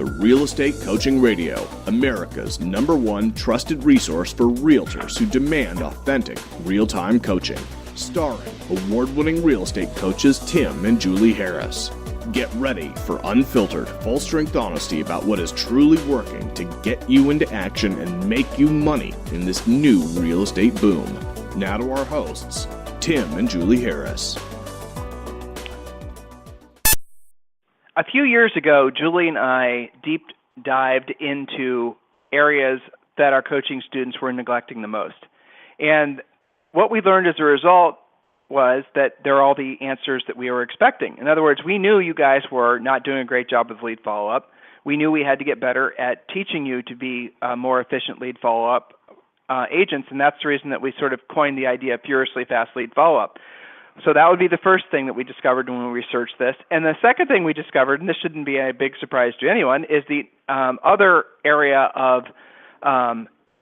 to Real Estate Coaching Radio, America's #1 trusted resource for realtors who demand authentic, real-time coaching. Starring award-winning real estate coaches Tim and Julie Harris. Get ready for unfiltered, full-strength honesty about what is truly working to get you into action and make you money in this new real estate boom. Now to our hosts, Tim and Julie Harris. A few years ago, Julie and I deep dived into areas that our coaching students were neglecting the most. And what we learned as a result was that they're all the answers that we were expecting. In other words, we knew you guys were not doing a great job of lead follow-up. We knew we had to get better at teaching you to be more efficient lead follow-up agents, and that's the reason that we sort of coined the idea of furiously fast lead follow-up. So that would be the first thing that we discovered when we researched this. And the second thing we discovered, and this shouldn't be a big surprise to anyone, is the other area of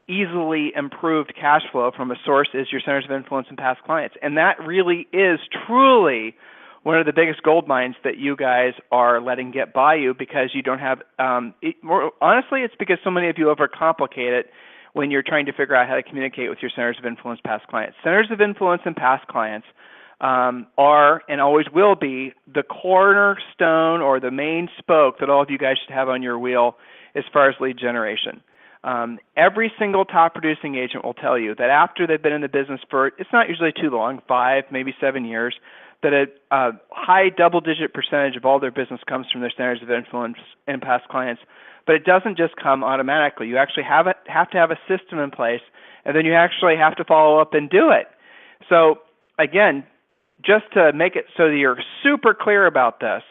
easily improved cash flow from a source is your centers of influence and past clients. And that really is truly one of the biggest gold mines that you guys are letting get by you because you don't have, honestly, it's because so many of you overcomplicate it when you're trying to figure out how to communicate with your centers of influence past clients. Centers of influence and past clients are and always will be the cornerstone or the main spoke that all of you guys should have on your wheel as far as lead generation. Every single top producing agent will tell you that after they've been in the business for, it's not usually too long, 5, maybe 7 years, that a high double-digit percentage of all their business comes from their centers of influence and past clients. But it doesn't just come automatically. You actually have to have a system in place, and then you actually have to follow up and do it. So again, just to make it so that you're super clear about this,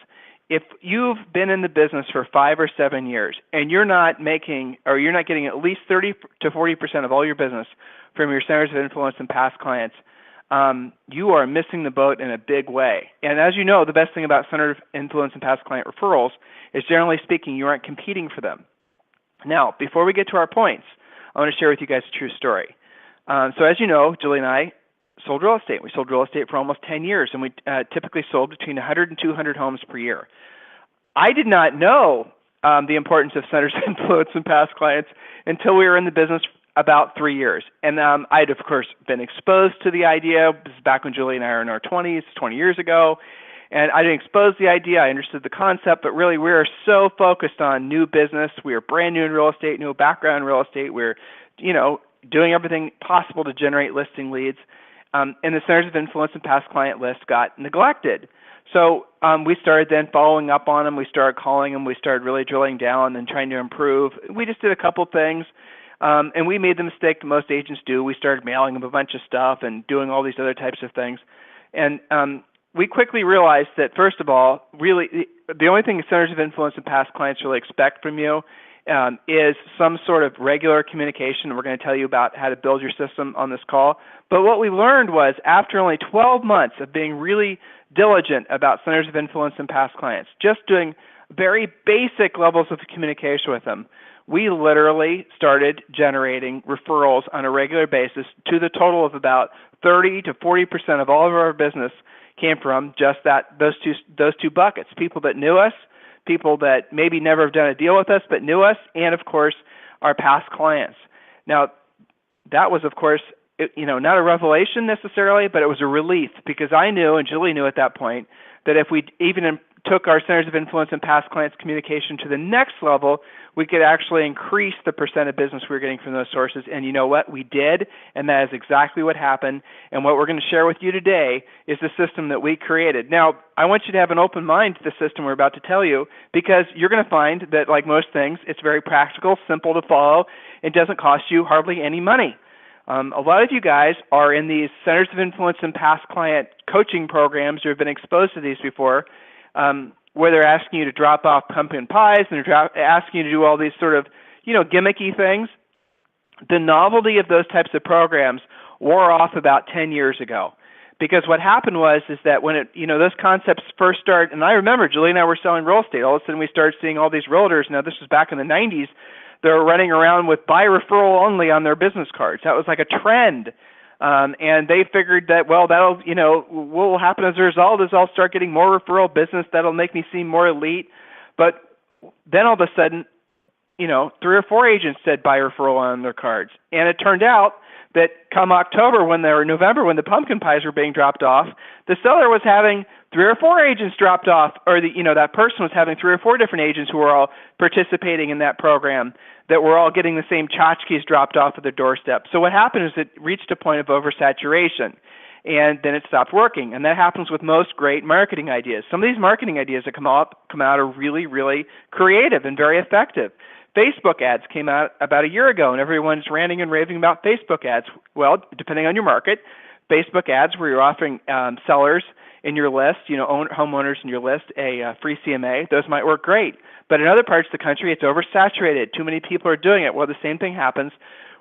if you've been in the business for 5 or 7 years and you're not making, or you're not getting at least 30 to 40% of all your business from your centers of influence and past clients, you are missing the boat in a big way. And as you know, the best thing about center of influence and past client referrals is, generally speaking, you aren't competing for them. Now, before we get to our points, I want to share with you guys a true story. So as you know, Julie and I sold real estate. We sold real estate for almost 10 years, and we typically sold between 100 and 200 homes per year. I did not know the importance of centers of influence and past clients until we were in the business about 3 years. And I'd, of course, been exposed to the idea. This is back when Julie and I were in our 20s, 20 years ago. And I didn't expose the idea. I understood the concept, but really we were so focused on new business. We were brand new in real estate, new background in real estate. We were, doing everything possible to generate listing leads. And the centers of influence and past client list got neglected. So we started then following up on them. We started calling them. We started really drilling down and trying to improve. We just did a couple things, and we made the mistake that most agents do. We started mailing them a bunch of stuff and doing all these other types of things. And we quickly realized that, first of all, really the only thing centers of influence and past clients really expect from you is some sort of regular communication. We're going to tell you about how to build your system on this call. But what we learned was, after only 12 months of being really diligent about centers of influence and past clients, just doing very basic levels of communication with them, we literally started generating referrals on a regular basis to the total of about 30 to 40% of all of our business came from just those two buckets: people that knew us, people that maybe never have done a deal with us but knew us, and of course our past clients. Now that was, of course, not a revelation necessarily, but it was a relief, because I knew, and Julie knew at that point, that if we even took our centers of influence and past clients communication to the next level, we could actually increase the percent of business we were getting from those sources. And you know what? We did, and that is exactly what happened. And what we're going to share with you today is the system that we created. Now, I want you to have an open mind to the system we're about to tell you, because you're going to find that, like most things, it's very practical, simple to follow, and doesn't cost you hardly any money. A lot of you guys are in these centers of influence and past client coaching programs, or have been exposed to these before, where they're asking you to drop off pumpkin pies and they're asking you to do all these sort of, gimmicky things. The novelty of those types of programs wore off about 10 years ago, because what happened was that when those concepts first started, and I remember Julie and I were selling real estate. All of a sudden we started seeing all these realtors. Now, this was back in the 90s. They were running around with buy referral only on their business cards. That was like a trend. And they figured that, that'll, what will happen as a result is I'll start getting more referral business. That'll make me seem more elite. But then all of a sudden, 3 or 4 agents said buy referral on their cards. And it turned out that come November, when the pumpkin pies were being dropped off, the seller was having 3 or 4 agents dropped off, or that person was having 3 or 4 different agents who were all participating in that program that were all getting the same tchotchkes dropped off at their doorstep. So what happened is it reached a point of oversaturation, and then it stopped working. And that happens with most great marketing ideas. Some of these marketing ideas that come out are really, really creative and very effective. Facebook ads came out about a year ago, and everyone's ranting and raving about Facebook ads. Well, depending on your market, Facebook ads where you're offering sellers in your list, homeowners in your list, a free CMA, those might work great. But in other parts of the country, it's oversaturated. Too many people are doing it. Well, the same thing happens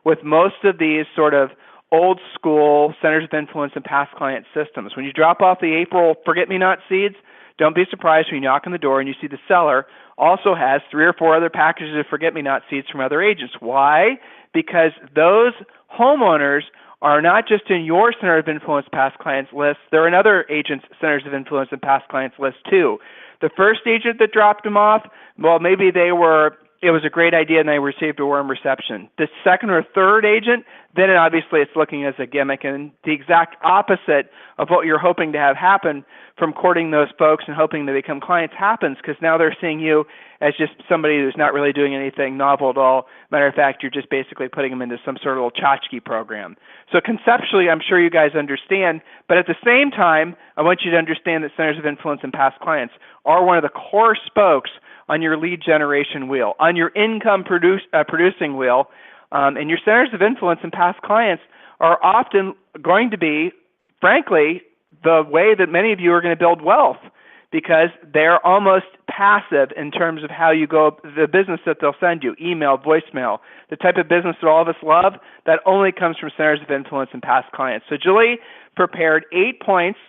with most of these sort of old school centers of influence and past client systems. When you drop off the April forget-me-not seeds, don't be surprised when you knock on the door and you see the seller also has 3 or 4 other packages of forget-me-not seeds from other agents. Why? Because those homeowners are not just in your center of influence past clients list, they're in other agents' centers of influence and past clients list too. The first agent that dropped them off, well, maybe it was a great idea and they received a warm reception. The second or third agent, then obviously it's looking as a gimmick and the exact opposite of what you're hoping to have happen from courting those folks and hoping they become clients happens, because now they're seeing you as just somebody who's not really doing anything novel at all. Matter of fact, you're just basically putting them into some sort of little tchotchke program. So conceptually, I'm sure you guys understand, but at the same time, I want you to understand that centers of influence and past clients are one of the core spokes on your lead generation wheel, on your income producing wheel, and your centers of influence and past clients are often going to be, frankly, the way that many of you are going to build wealth, because they're almost passive in terms of how you go, the business that they'll send you, email, voicemail, the type of business that all of us love, that only comes from centers of influence and past clients. So Julie prepared 8 points,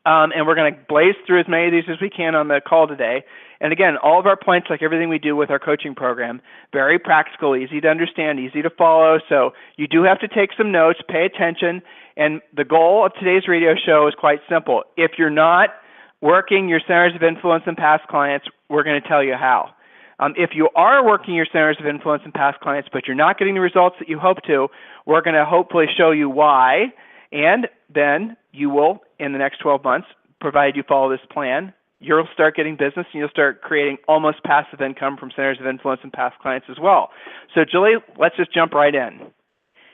and we're going to blaze through as many of these as we can on the call today. And again, all of our points, like everything we do with our coaching program, very practical, easy to understand, easy to follow. So you do have to take some notes, pay attention. And the goal of today's radio show is quite simple. If you're not working your centers of influence and past clients, we're going to tell you how. If you are working your centers of influence and past clients, but you're not getting the results that you hope to, we're going to hopefully show you why. And then you will, in the next 12 months, provided you follow this plan, you'll start getting business and you'll start creating almost passive income from centers of influence and past clients as well. So Julie, let's just jump right in.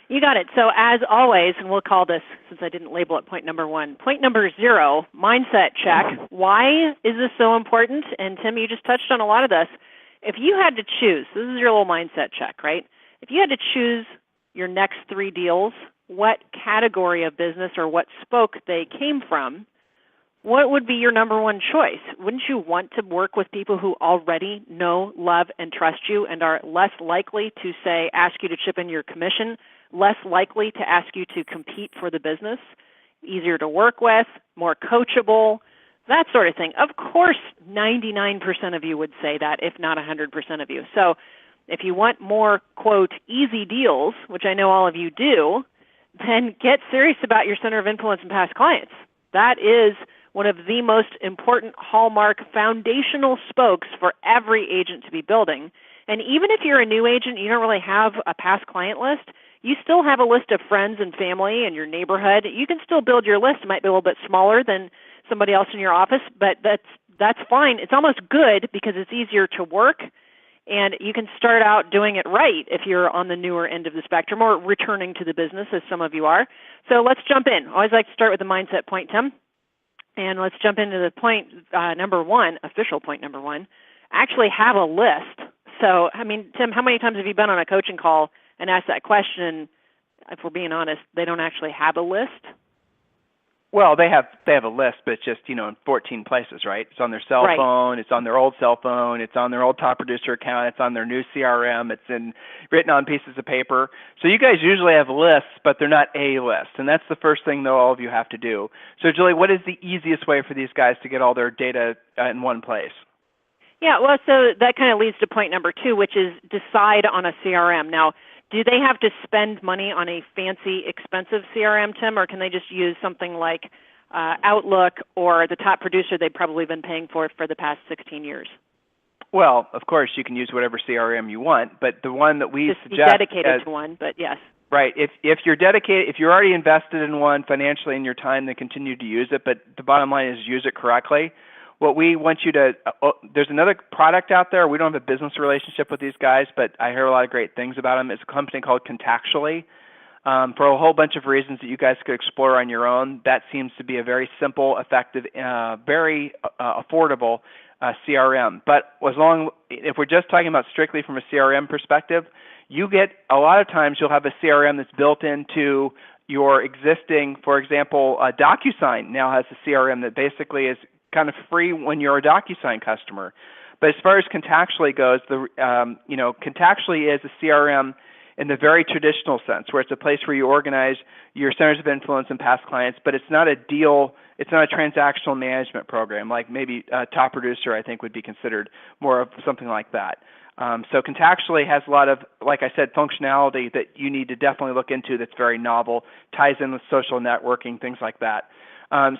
You got it. So as always, and we'll call this, since I didn't label it point number 1, point number 0, mindset check. Why is this so important? And Tim, you just touched on a lot of this. If you had to choose, this is your little mindset check, right? If you had to choose your next 3 deals, what category of business or what spoke they came from, what would be your number 1 choice? Wouldn't you want to work with people who already know, love, and trust you and are less likely to, say, ask you to chip in your commission, less likely to ask you to compete for the business, easier to work with, more coachable, that sort of thing? Of course, 99% of you would say that, if not 100% of you. So if you want more, quote, easy deals, which I know all of you do, then get serious about your center of influence and past clients. That is one of the most important hallmark foundational spokes for every agent to be building. And even if you're a new agent, you don't really have a past client list, you still have a list of friends and family in your neighborhood. You can still build your list. It might be a little bit smaller than somebody else in your office, but that's fine. It's almost good because it's easier to work, and you can start out doing it right if you're on the newer end of the spectrum or returning to the business, as some of you are. So let's jump in. I always like to start with the mindset point, Tim. And let's jump into the point number 1, official point number 1, actually have a list. So, I mean, Tim, how many times have you been on a coaching call and asked that question? If we're being honest, they don't actually have a list. Well, they have a list, but it's just, in 14 places, right? It's on their cell phone, it's on their old cell phone, it's on their old top producer account, it's on their new CRM, it's written on pieces of paper. So you guys usually have lists, but they're not a list, and that's the first thing that all of you have to do. So Julie, what is the easiest way for these guys to get all their data in one place? Yeah, well, so that kind of leads to point number 2, which is decide on a CRM. Now, do they have to spend money on a fancy, expensive CRM, Tim, or can they just use something like Outlook or the top producer they've probably been paying for the past 16 years? Well, of course, you can use whatever CRM you want, but the one that we Just suggest be dedicated to one, but yes. Right. If you're dedicated, if you're already invested in one financially in your time, then continue to use it. But the bottom line is use it correctly. What we want you to, there's another product out there. We don't have a business relationship with these guys, but I hear a lot of great things about them. It's a company called Contactually. For a whole bunch of reasons that you guys could explore on your own, that seems to be a very simple, effective, very affordable CRM. But if we're just talking about strictly from a CRM perspective, you get a lot of times you'll have a CRM that's built into your existing, for example, DocuSign now has a CRM that basically is kind of free when you're a DocuSign customer. But as far as Contactually goes, Contactually is a CRM in the very traditional sense, where it's a place where you organize your centers of influence and past clients, but it's not a transactional management program like maybe Top Producer, I think, would be considered more of something like that. So Contactually has a lot of, like I said, functionality that you need to definitely look into that's very novel, ties in with social networking, things like that.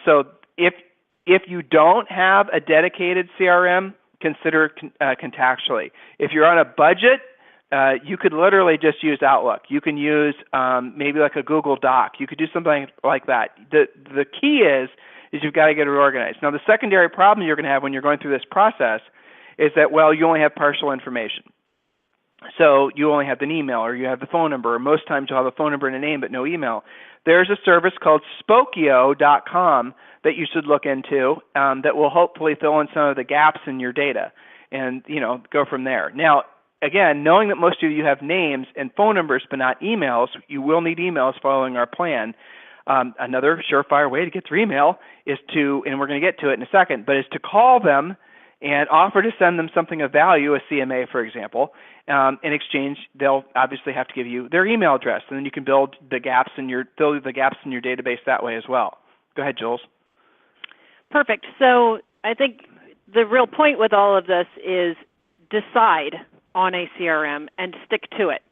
So if you don't have a dedicated CRM, consider Contactually. If you're on a budget, you could literally just use Outlook. You can use maybe like a Google Doc. You could do something like that. The key is you've got to get it organized. Now, the secondary problem you're going to have when you're going through this process is that, well, you only have partial information. So you only have an email or you have the phone number, or most times you'll have a phone number and a name but no email. There's a service called Spokio.com that you should look into that will hopefully fill in some of the gaps in your data and, go from there. Now, again, knowing that most of you have names and phone numbers but not emails, you will need emails following our plan. Another surefire way to get their email is to, and we're going to get to it in a second, but is to call them and offer to send them something of value, a CMA, for example. In exchange, they'll obviously have to give you their email address, and then you can fill the gaps in your database that way as well. Go ahead, Jules. Perfect. So I think the real point with all of this is decide on a CRM and stick to it.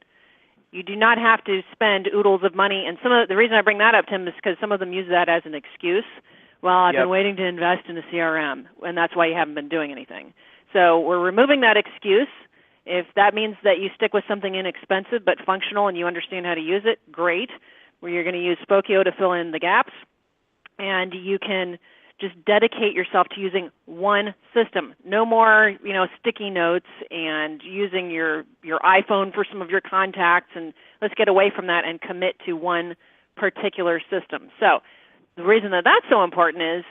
You do not have to spend oodles of money, and the reason I bring that up, Tim, is because some of them use that as an excuse. Well, I've been waiting to invest in a CRM, and that's why you haven't been doing anything. So we're removing that excuse. If that means that you stick with something inexpensive but functional and you understand how to use it, great. Where you're going to use Spokio to fill in the gaps, and you can just dedicate yourself to using one system. No more, sticky notes and using your iPhone for some of your contacts, and let's get away from that and commit to one particular system. So the reason that that's so important is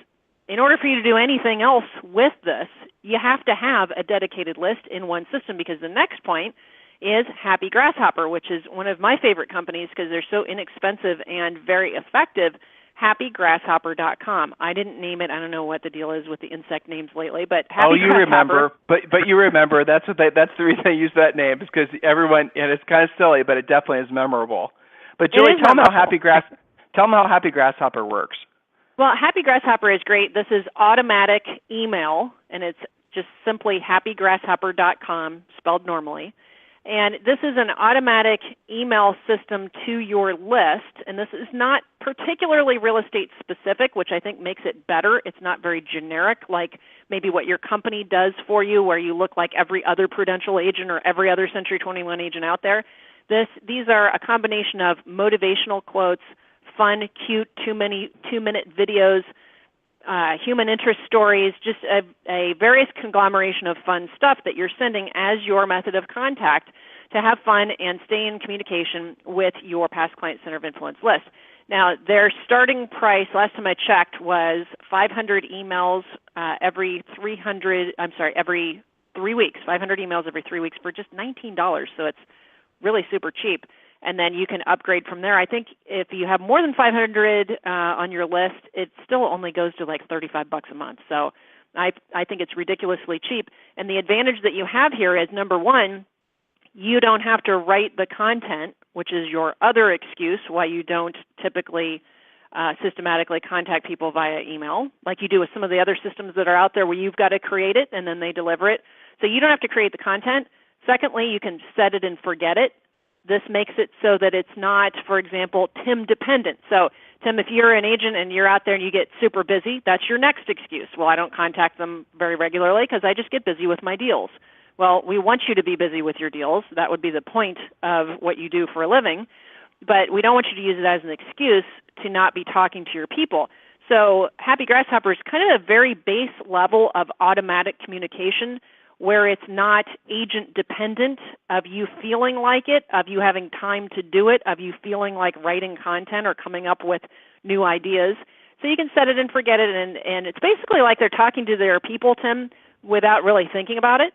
in order for you to do anything else with this, you have to have a dedicated list in one system, because the next point is Happy Grasshopper, which is one of my favorite companies because they're so inexpensive and very effective. HappyGrasshopper.com. I didn't name it. I don't know what the deal is with the insect names lately, but Happy you remember. But you remember. That's the reason I use that name, is because everyone, and it's kind of silly, but it definitely is memorable. But Julie, tell them how Happy Grasshopper works. Well, Happy Grasshopper is great. This is automatic email, and it's just simply happygrasshopper.com, spelled normally. And this is an automatic email system to your list, and this is not particularly real estate specific, which I think makes it better. It's not very generic, like maybe what your company does for you, where you look like every other Prudential agent or every other Century 21 agent out there. These are a combination of motivational quotes, fun, cute, two-minute videos, human interest stories, just a various conglomeration of fun stuff that you're sending as your method of contact to have fun and stay in communication with your past client center of influence list. Now, their starting price, last time I checked, was 500 emails every 3 weeks, 500 emails every 3 weeks for just $19, so it's really super cheap. And then you can upgrade from there. I think if you have more than 500 on your list, it still only goes to like $35 a month. So I think it's ridiculously cheap. And the advantage that you have here is, number one, you don't have to write the content, which is your other excuse why you don't typically systematically contact people via email, like you do with some of the other systems that are out there where you've got to create it and then they deliver it. So you don't have to create the content. Secondly, you can set it and forget it. This makes it so that it's not, for example, Tim dependent. So, Tim, if you're an agent and you're out there and you get super busy, that's your next excuse. Well, I don't contact them very regularly because I just get busy with my deals. Well, we want you to be busy with your deals. That would be the point of what you do for a living. But we don't want you to use it as an excuse to not be talking to your people. So Happy Grasshopper is kind of a very base level of automatic communication where it's not agent dependent of you feeling like it, of you having time to do it, of you feeling like writing content or coming up with new ideas. So you can set it and forget it, and it's basically like they're talking to their people, Tim, without really thinking about it.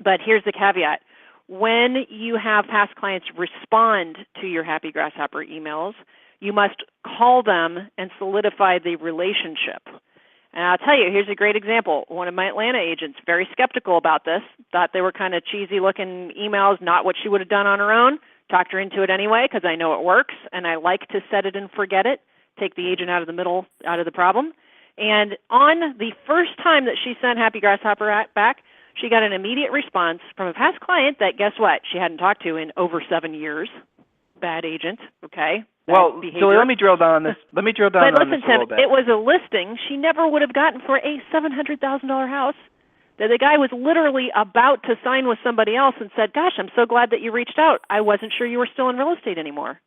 But here's the caveat. When you have past clients respond to your Happy Grasshopper emails, you must call them and solidify the relationship. And I'll tell you, here's a great example. One of my Atlanta agents, very skeptical about this, thought they were kind of cheesy-looking emails, not what she would have done on her own. Talked her into it anyway because I know it works, and I like to set it and forget it, take the agent out of the middle, out of the problem. And on the first time that she sent Happy Grasshopper back, she got an immediate response from a past client that, guess what, she hadn't talked to in over 7 years. Bad agent, okay? Well, Julie, let me drill down on this. Let me drill down on this a little bit. It was a listing she never would have gotten for a $700,000 house. That the guy was literally about to sign with somebody else and said, gosh, I'm so glad that you reached out. I wasn't sure you were still in real estate anymore.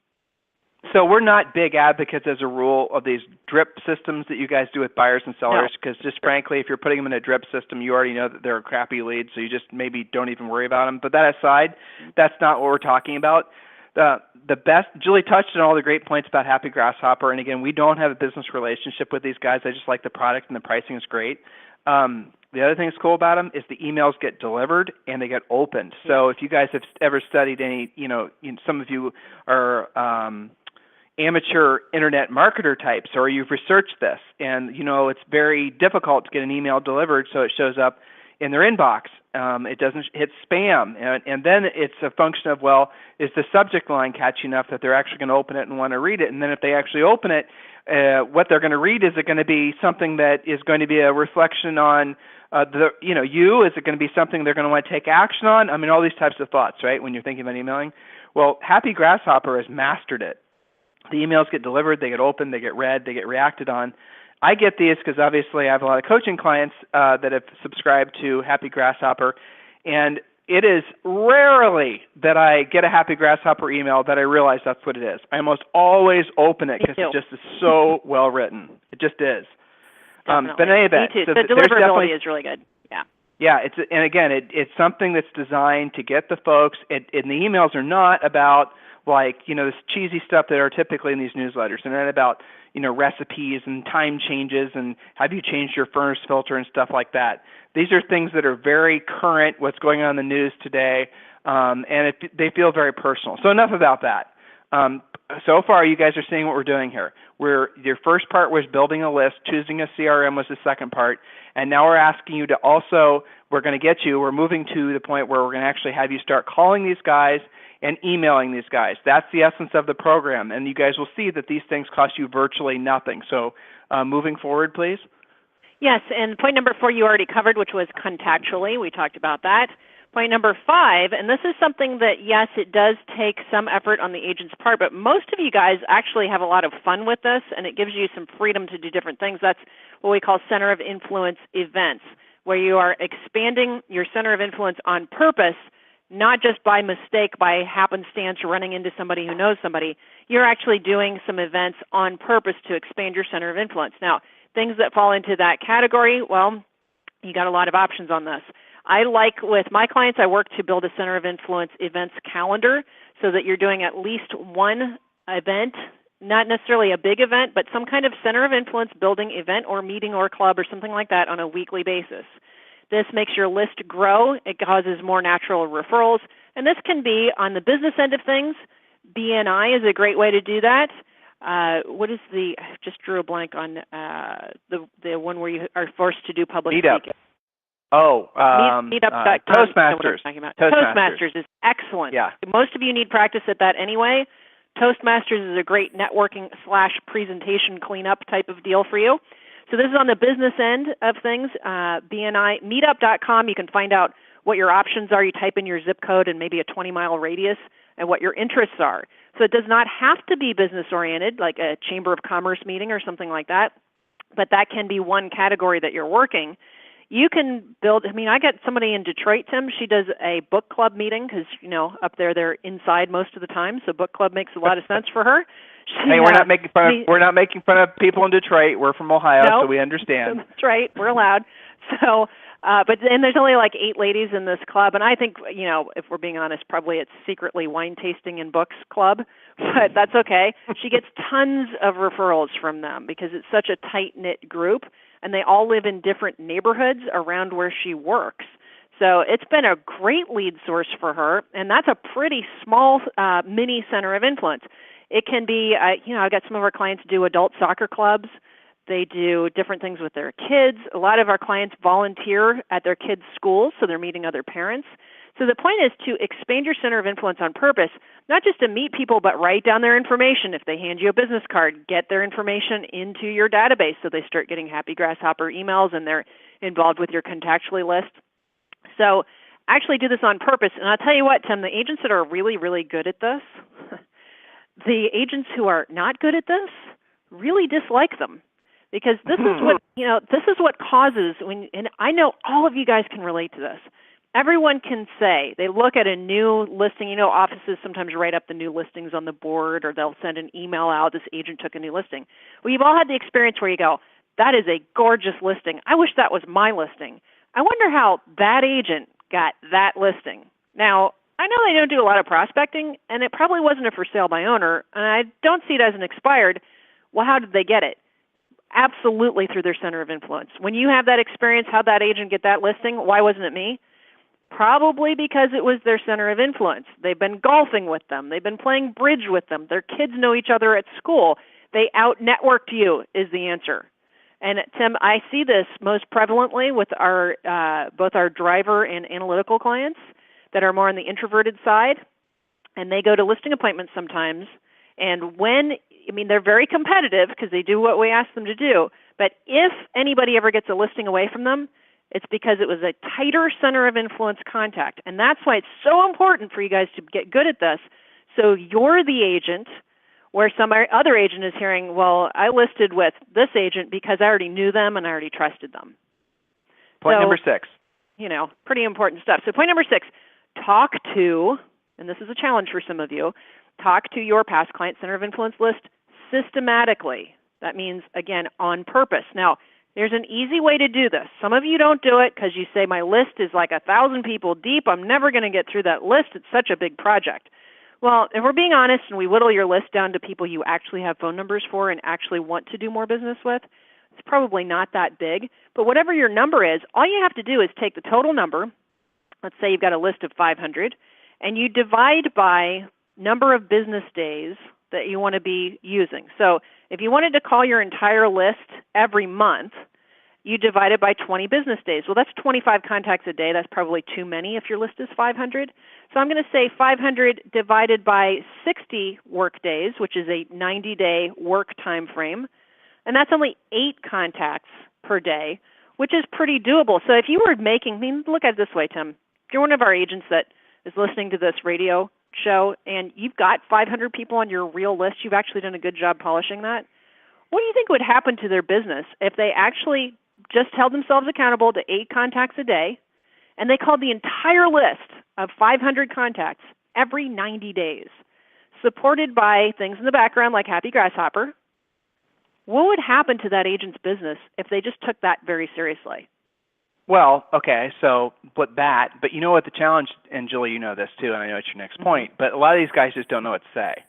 So we're not big advocates as a rule of these drip systems that you guys do with buyers and sellers because just frankly, if you're putting them in a drip system, you already know that they're a crappy lead, so you just maybe don't even worry about them. But that aside, that's not what we're talking about. The best, Julie touched on all the great points about Happy Grasshopper, and again, we don't have a business relationship with these guys. I just like the product and the pricing is great. The other thing that's cool about them is the emails get delivered and they get opened. So if you guys have ever studied any, some of you are amateur internet marketer types, or you've researched this, and it's very difficult to get an email delivered so it shows up in their inbox. It doesn't hit spam, and then it's a function of, well, is the subject line catchy enough that they're actually going to open it and want to read it? And then if they actually open it, what they're going to read, is it going to be something that is going to be a reflection on you? Is it going to be something they're going to want to take action on? I mean, all these types of thoughts, right, when you're thinking about emailing. Well, Happy Grasshopper has mastered it. The emails get delivered, they get opened, they get read, they get reacted on. I get these because obviously I have a lot of coaching clients that have subscribed to Happy Grasshopper, and it is rarely that I get a Happy Grasshopper email that I realize that's what it is. I almost always open it because it just is so well written. It just is. But in any event, me too. So the deliverability is really good. Yeah. Yeah, it's something that's designed to get the folks, and the emails are not about this cheesy stuff that are typically in these newsletters. They're not about, recipes and time changes and have you changed your furnace filter and stuff like that. These are things that are very current, what's going on in the news today, and they feel very personal. So enough about that. So far, you guys are seeing what we're doing here. Your first part was building a list, choosing a CRM was the second part, and now we're asking you to also, we're moving to the point where we're going to actually have you start calling these guys and emailing these guys. That's the essence of the program, and you guys will see that these things cost you virtually nothing. So moving forward, please. Yes, and point number 4 you already covered, which was contactually. We talked about that. Point number 5, and this is something that, yes, it does take some effort on the agent's part, but most of you guys actually have a lot of fun with this, and it gives you some freedom to do different things. That's what we call center of influence events, where you are expanding your center of influence on purpose, not just by mistake, by happenstance, running into somebody who knows somebody. You're actually doing some events on purpose to expand your center of influence. Now, things that fall into that category, well, you got a lot of options on this. I like, with my clients, I work to build a center of influence events calendar so that you're doing at least one event, not necessarily a big event, but some kind of center of influence building event or meeting or club or something like that on a weekly basis. This makes your list grow. It causes more natural referrals. And this can be on the business end of things. BNI is a great way to do that. I just drew a blank on the one where you are forced to do public speaking. Meetup.com. Toastmasters. Toastmasters is excellent. Yeah. Most of you need practice at that anyway. Toastmasters is a great networking / presentation cleanup type of deal for you. So this is on the business end of things. BNI, meetup.com, you can find out what your options are. You type in your zip code and maybe a 20-mile radius and what your interests are. So it does not have to be business-oriented, like a Chamber of Commerce meeting or something like that, but that can be one category that you're working. you can build, I got somebody in Detroit, Tim. She does a book club meeting because, up there they're inside most of the time, so book club makes a lot of sense for her. Hey, we're not making fun of people in Detroit. We're from Ohio, so we understand. That's right. We're allowed. So, and there's only like 8 ladies in this club, and I think, if we're being honest, probably it's secretly wine tasting and books club, but that's okay. She gets tons of referrals from them because it's such a tight-knit group, and they all live in different neighborhoods around where she works. So it's been a great lead source for her, and that's a pretty small mini center of influence. It can be, I've got some of our clients do adult soccer clubs. They do different things with their kids. A lot of our clients volunteer at their kids' schools, so they're meeting other parents. So the point is to expand your center of influence on purpose, not just to meet people, but write down their information. If they hand you a business card, get their information into your database so they start getting happy Grasshopper emails and they're involved with your contactually list. So actually do this on purpose. And I'll tell you what, Tim, the agents that are really, really good at this, the agents who are not good at this really dislike them. Because this is what, this is what causes, and I know all of you guys can relate to this. Everyone can say, they look at a new listing, offices sometimes write up the new listings on the board, or they'll send an email out, this agent took a new listing. Well, you've all had the experience where you go, that is a gorgeous listing. I wish that was my listing. I wonder how that agent got that listing. Now, I know they don't do a lot of prospecting, and it probably wasn't a for sale by owner, and I don't see it as an expired. Well, how did they get it? Absolutely through their center of influence. When you have that experience, how'd that agent get that listing? Why wasn't it me? Probably because it was their center of influence. They've been golfing with them. They've been playing bridge with them. Their kids know each other at school. They out-networked you is the answer. And Tim, I see this most prevalently with our both our driver and analytical clients that are more on the introverted side, and they go to listing appointments sometimes. And they're very competitive because they do what we ask them to do. But if anybody ever gets a listing away from them, it's because it was a tighter center of influence contact. And that's why it's so important for you guys to get good at this. So you're the agent where some other agent is hearing, well, I listed with this agent because I already knew them and I already trusted them. Point number 6. Pretty important stuff. So point number 6, talk to, and this is a challenge for some of you, talk to your past client center of influence list systematically. That means, again, on purpose. Now, there's an easy way to do this. Some of you don't do it because you say, my list is like 1,000 people deep. I'm never going to get through that list. It's such a big project. Well, if we're being honest and we whittle your list down to people you actually have phone numbers for and actually want to do more business with, it's probably not that big. But whatever your number is, all you have to do is take the total number. Let's say you've got a list of 500, and you divide by number of business days that you want to be using. So if you wanted to call your entire list every month, you divide it by 20 business days. Well, that's 25 contacts a day. That's probably too many if your list is 500. So I'm going to say 500 divided by 60 work days, which is a 90-day work time frame. And that's only 8 contacts per day, which is pretty doable. So if you were look at it this way, Tim. If you're one of our agents that is listening to this radio show and you've got 500 people on your real list, you've actually done a good job polishing that. What do you think would happen to their business if they actually just held themselves accountable to 8 contacts a day and they called the entire list of 500 contacts every 90 days, supported by things in the background like Happy Grasshopper? What would happen to that agent's business if they just took that very seriously? Well, okay, but you know what the challenge, and Julie, you know this too, and I know it's your next point, but a lot of these guys just don't know what to say.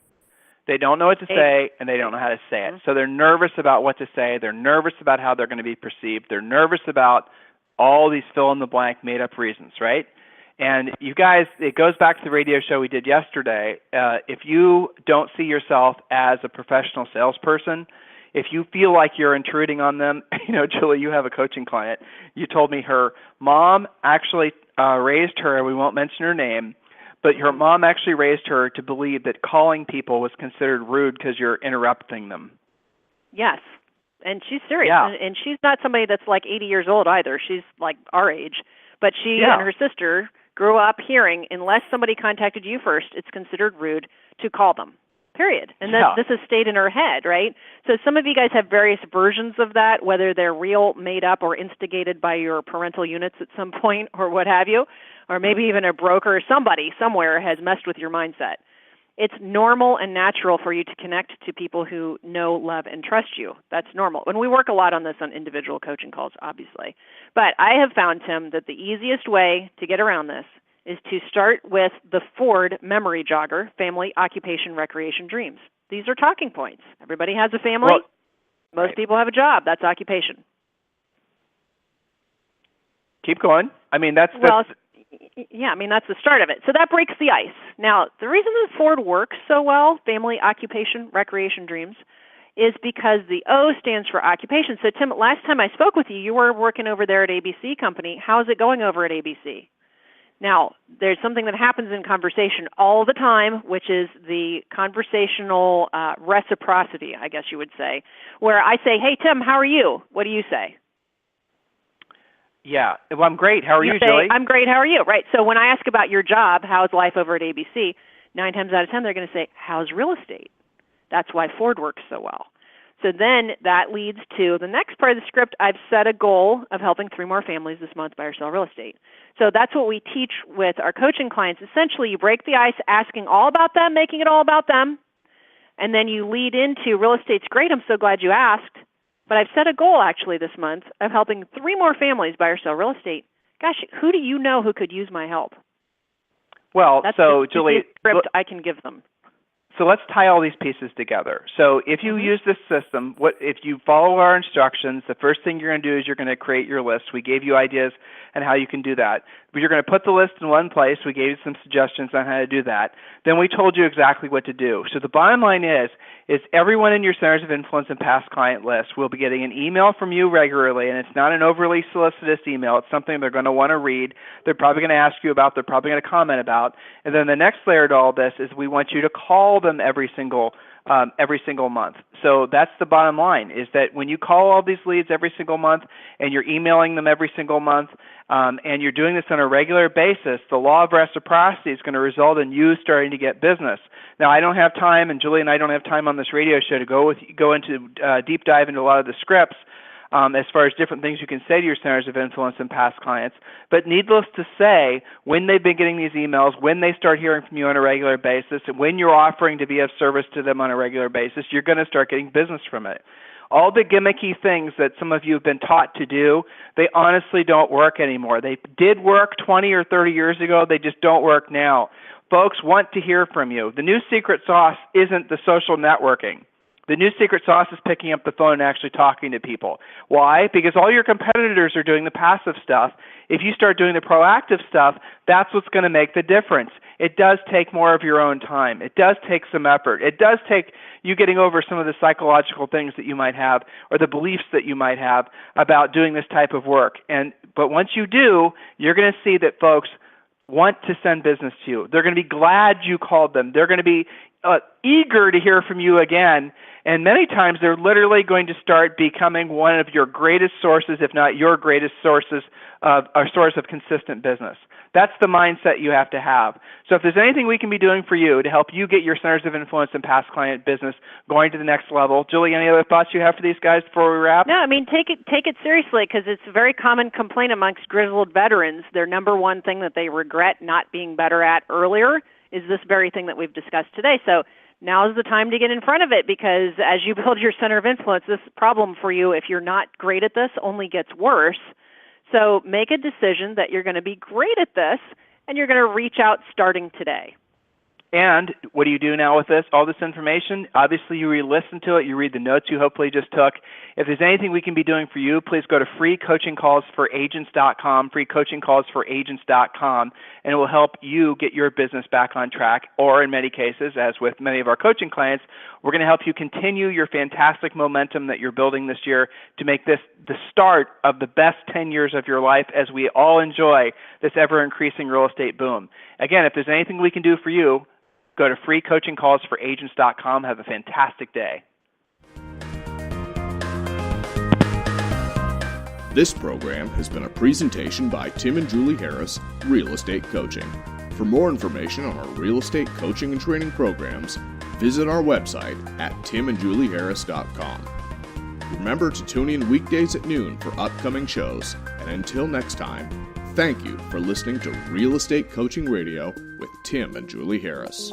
They don't know what to say, and they don't know how to say it. So they're nervous about what to say. They're nervous about how they're going to be perceived. They're nervous about all these fill-in-the-blank made-up reasons, right? And you guys, it goes back to the radio show we did yesterday. If you don't see yourself as a professional salesperson, if you feel like you're intruding on them, Julie, you have a coaching client. You told me her mom actually raised her, we won't mention her name, but her mom actually raised her to believe that calling people was considered rude because you're interrupting them. Yes, and she's serious. Yeah. And she's not somebody that's like 80 years old either. She's like our age. But she and her sister grew up hearing, unless somebody contacted you first, it's considered rude to call them. period. And this has stayed in her head, right? So some of you guys have various versions of that, whether they're real, made up, or instigated by your parental units at some point or what have you, or maybe even a broker or somebody somewhere has messed with your mindset. It's normal and natural for you to connect to people who know, love, and trust you. That's normal. And we work a lot on this on individual coaching calls, obviously. But I have found, Tim, that the easiest way to get around this is to start with the Ford memory jogger, family, occupation, recreation, dreams. These are talking points. Everybody has a family. Most people have a job. That's occupation. Keep going. I mean, that's the start of it. So that breaks the ice. Now, the reason that Ford works so well, family, occupation, recreation, dreams, is because the O stands for occupation. So, Tim, last time I spoke with you, you were working over there at ABC Company. How's it going over at ABC? Now, there's something that happens in conversation all the time, which is the conversational reciprocity, I guess you would say, where I say, hey, Tim, how are you? What do you say? Yeah, well, I'm great. How are you, Julie? I'm great. How are you? Right. So when I ask about your job, how's life over at ABC, 9 times out of 10, they're going to say, how's real estate? That's why Ford works so well. So then that leads to the next part of the script. I've set a goal of helping 3 more families this month buy or sell real estate. So that's what we teach with our coaching clients. Essentially, you break the ice asking all about them, making it all about them, and then you lead into real estate's great. I'm so glad you asked. But I've set a goal actually this month of helping 3 more families buy or sell real estate. Gosh, who do you know who could use my help? Well, that's so the Julie, script I can give them. So let's tie all these pieces together. So if you use this system, if you follow our instructions, the first thing you're going to do is you're going to create your list. We gave you ideas on how you can do that. But you're going to put the list in one place. We gave you some suggestions on how to do that. Then we told you exactly what to do. So the bottom line is everyone in your Centers of Influence and Past Client list will be getting an email from you regularly, and it's not an overly solicitous email. It's something they're going to want to read. They're probably going to ask you about. They're probably going to comment about. And then the next layer to all this is we want you to call them every single month. So that's the bottom line, is that when you call all these leads every single month and you're emailing them every single month and you're doing this on a regular basis, the law of reciprocity is going to result in you starting to get business. Now, I don't have time, and Julie and I don't have time on this radio show to go into deep dive into a lot of the scripts as far as different things you can say to your Centers of Influence and Past Clients. But needless to say, when they've been getting these emails, when they start hearing from you on a regular basis, and when you're offering to be of service to them on a regular basis, you're going to start getting business from it. All the gimmicky things that some of you have been taught to do, they honestly don't work anymore. They did work 20 or 30 years ago. They just don't work now. Folks want to hear from you. The new secret sauce isn't the social networking. The new secret sauce is picking up the phone and actually talking to people. Why? Because all your competitors are doing the passive stuff. If you start doing the proactive stuff, that's what's going to make the difference. It does take more of your own time. It does take some effort. It does take you getting over some of the psychological things that you might have or the beliefs that you might have about doing this type of work. But once you do, you're going to see that folks want to send business to you. They're going to be glad you called them. They're going to be eager to hear from you again. And many times they're literally going to start becoming one of your greatest sources, if not your greatest source of consistent business. That's the mindset you have to have. So if there's anything we can be doing for you to help you get your Centers of Influence and Past Client business going to the next level, Julie, any other thoughts you have for these guys before we wrap? No, I mean, take it seriously, because it's a very common complaint amongst grizzled veterans. Their number one thing that they regret not being better at earlier is this very thing that we've discussed today. So now is the time to get in front of it, because as you build your Center of Influence, this problem for you, if you're not great at this, only gets worse. So make a decision that you're going to be great at this, and you're going to reach out starting today. And what do you do now with this? All this information, obviously you re-listen to it, you read the notes you hopefully just took. If there's anything we can be doing for you, please go to freecoachingcallsforagents.com, freecoachingcallsforagents.com, and it will help you get your business back on track. Or in many cases, as with many of our coaching clients, we're going to help you continue your fantastic momentum that you're building this year to make this the start of the best 10 years of your life as we all enjoy this ever-increasing real estate boom. Again, if there's anything we can do for you, go to freecoachingcallsforagents.com. Have a fantastic day. This program has been a presentation by Tim and Julie Harris, Real Estate Coaching. For more information on our real estate coaching and training programs, visit our website at timandjulieharris.com. Remember to tune in weekdays at noon for upcoming shows, and until next time, thank you for listening to Real Estate Coaching Radio with Tim and Julie Harris.